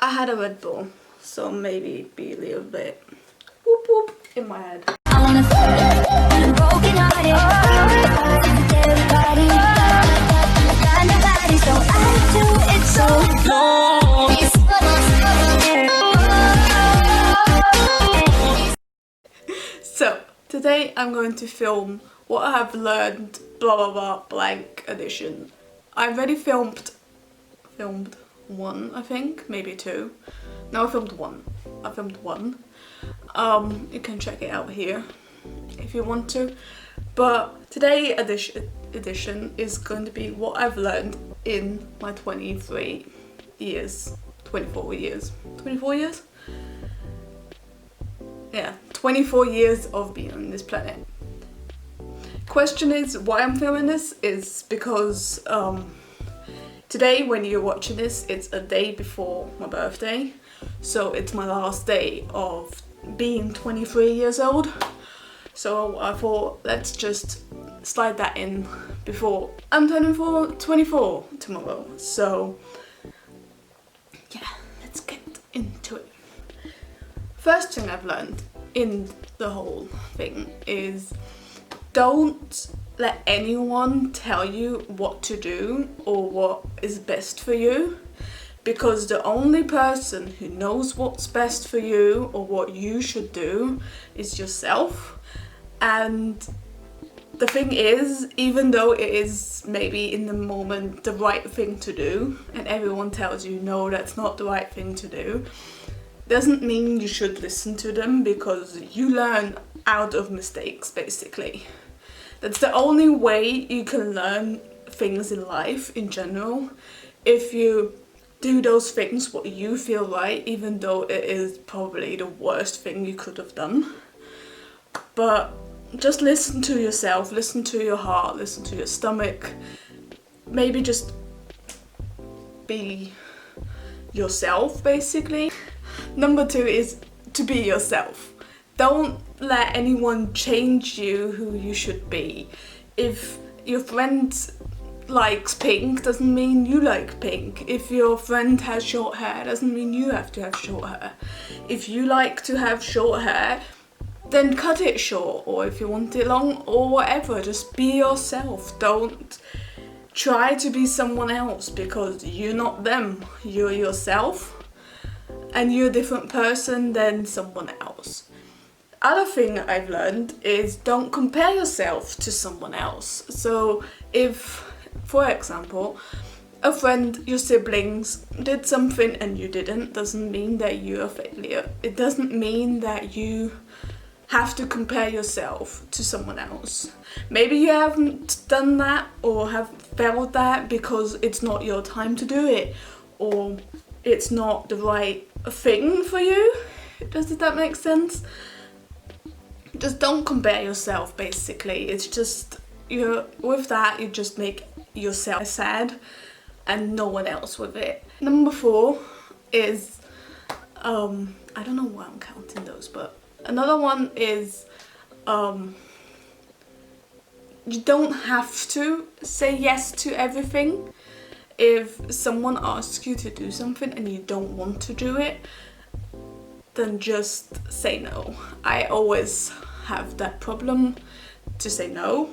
I had a Red Bull, so maybe it'd be a little bit whoop whoop in my head. I wanna feel when I'm broken hearted. Everybody, got nobody, so I do it so long. So today I'm going to film what I have learned, blah blah blah, blank edition. I already filmed one, I think, maybe two. No, I filmed one. You can check it out here if you want to. But today edition is going to be what I've learned in my 24 years. Yeah, 24 years of being on this planet. Question is why I'm filming this is because today, when you're watching this, it's a day before my birthday. So it's my last day of being 23 years old. So I thought, let's just slide that in before I'm turning 24 tomorrow. So yeah, let's get into it. First thing I've learned in the whole thing is don't let anyone tell you what to do or what is best for you, because the only person who knows what's best for you or what you should do is yourself. And the thing is, even though it is maybe in the moment the right thing to do, and everyone tells you no, that's not the right thing to do, doesn't mean you should listen to them, because you learn out of mistakes basically. That's the only way you can learn things in life in general. If you do those things what you feel right, even though it is probably the worst thing you could have done. But just listen to yourself, listen to your heart, listen to your stomach. Maybe just be yourself basically. Number two is to be yourself. Don't let anyone change you who you should be. If your friend likes pink, doesn't mean you like pink. If your friend has short hair, doesn't mean you have to have short hair. If you like to have short hair, then cut it short, or if you want it long or whatever, just be yourself. Don't try to be someone else, because you're not them. You're yourself, and you're a different person than someone else. Other thing I've learned is don't compare yourself to someone else. So if, for example, a friend, your siblings did something and you didn't, doesn't mean that you're a failure. It doesn't mean that you have to compare yourself to someone else. Maybe you haven't done that or have felt that because it's not your time to do it, or it's not the right thing for you. Does that make sense? Just don't compare yourself basically. It's just, with that you just make yourself sad and no one else with it. Number 4 is I don't know why I'm counting those, but another one is you don't have to say yes to everything. If someone asks you to do something and you don't want to do it, then just say no. I always have that problem to say no,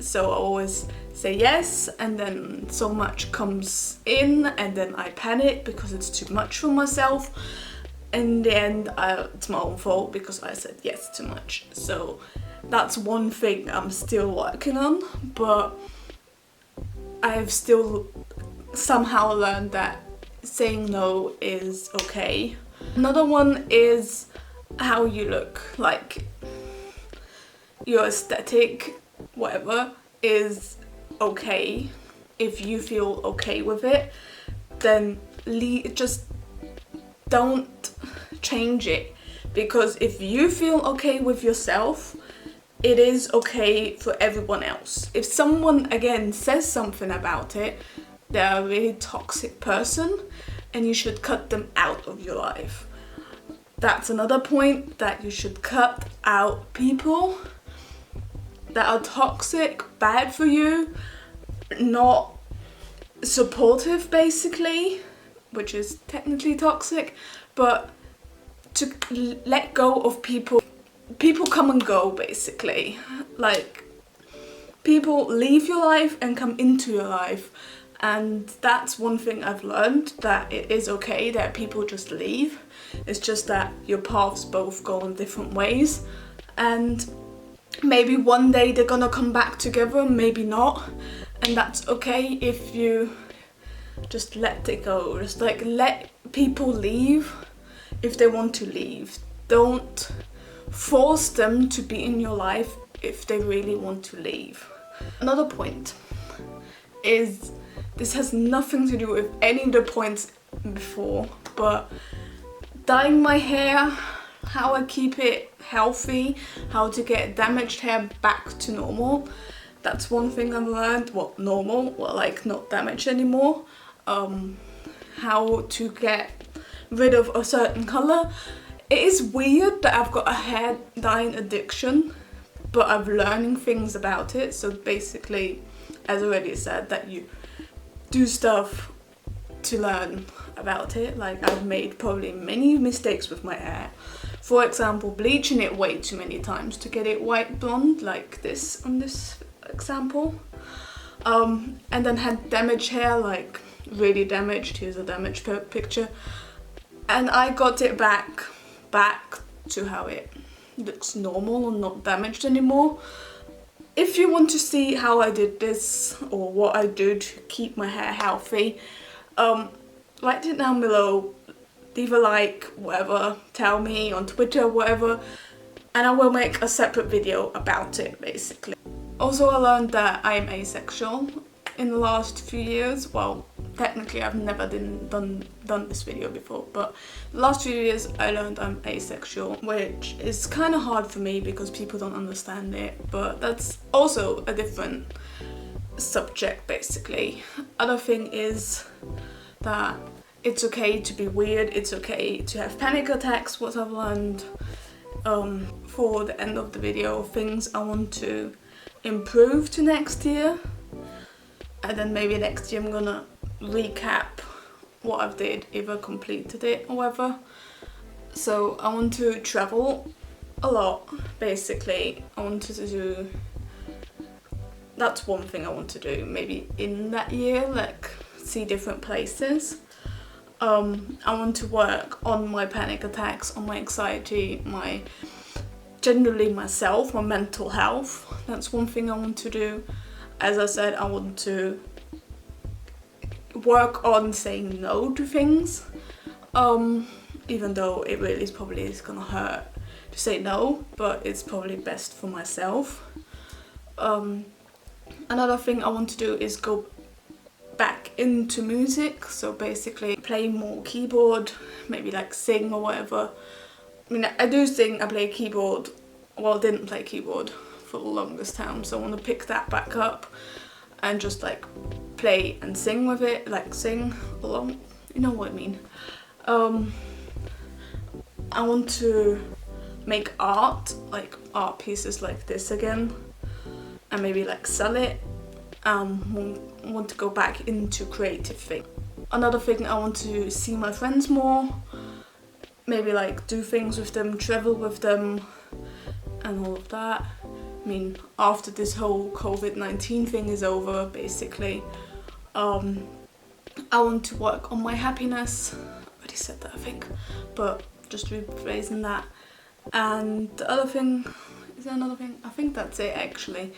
so I always say yes, and then so much comes in and then I panic because it's too much for myself. In the end, it's my own fault because I said yes too much. So that's one thing I'm still working on, but I've still somehow learned that saying no is okay. Another one is how you look. Like, your aesthetic, whatever, is okay. If you feel okay with it, then just don't change it. Because if you feel okay with yourself, it is okay for everyone else. If someone, again, says something about it, they're a really toxic person and you should cut them out of your life. That's another point, that you should cut out people that are toxic, bad for you, not supportive basically, which is technically toxic, but to let go of people. People come and go, basically. Like, people leave your life and come into your life, and that's one thing I've learned, that it is okay that people just leave. It's just that your paths both go in different ways, and maybe one day they're gonna come back together, maybe not, and that's okay if you just let it go. Just like let people leave if they want to leave. Don't force them to be in your life if they really want to leave. Another point is, this has nothing to do with any of the points before, but dyeing my hair, how I keep it healthy, how to get damaged hair back to normal. That's one thing I've learned. Well, normal, well, like not damaged anymore. How to get rid of a certain colour. It is weird that I've got a hair dyeing addiction, but I'm learning things about it. So basically, as I already said, that you do stuff to learn about it. Like, I've made probably many mistakes with my hair. For example, bleaching it way too many times to get it white blonde, like this on this example. And then had damaged hair, like really damaged. Here's a damaged picture. And I got it back to how it looks normal and not damaged anymore. If you want to see how I did this or what I do to keep my hair healthy, write it down below, leave a like, whatever, tell me on Twitter, whatever, and I will make a separate video about it, basically. Also, I learned that I am asexual in the last few years. Well, technically I've never done this video before, but the last few years I learned I'm asexual, which is kind of hard for me because people don't understand it, but that's also a different subject, basically. Other thing is that it's okay to be weird, it's okay to have panic attacks. What I've learned for the end of the video, things I want to improve to next year, and then maybe next year I'm gonna recap what I've did, if I completed it or whatever. So I want to travel a lot, basically. I wanted to do, that's one thing I want to do maybe in that year, like see different places. I want to work on my panic attacks, on my anxiety, generally myself, my mental health. That's one thing I want to do. As I said, I want to work on saying no to things, even though it really is probably gonna hurt to say no, but it's probably best for myself. Another thing I want to do is go back into music, so basically play more keyboard, maybe like sing or whatever. I mean, I do sing, I play keyboard, well, I didn't play keyboard for the longest time, so I want to pick that back up and just like play and sing with it, like sing along, you know what I mean. I want to make art, like art pieces like this again, and maybe like sell it. Want to go back into creative thing. Another thing, I want to see my friends more, maybe like do things with them, travel with them and all of that. I mean, after this whole COVID-19 thing is over, basically, I want to work on my happiness. I already said that, I think, but just rephrasing that. And the other thing, is there another thing? I think that's it, actually.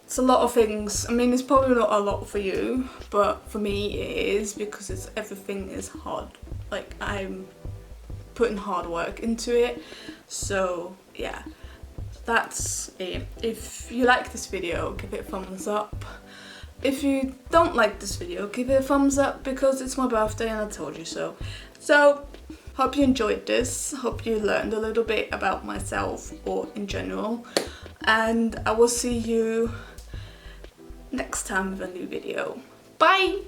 It's a lot of things. I mean, it's probably not a lot for you, but for me it is, because everything is hard. Like, I'm putting hard work into it. So yeah, that's it. If you like this video, give it a thumbs up. If you don't like this video, give it a thumbs up, because it's my birthday and I told you so. So, hope you enjoyed this. Hope you learned a little bit about myself, or in general. And I will see you next time with a new video. Bye!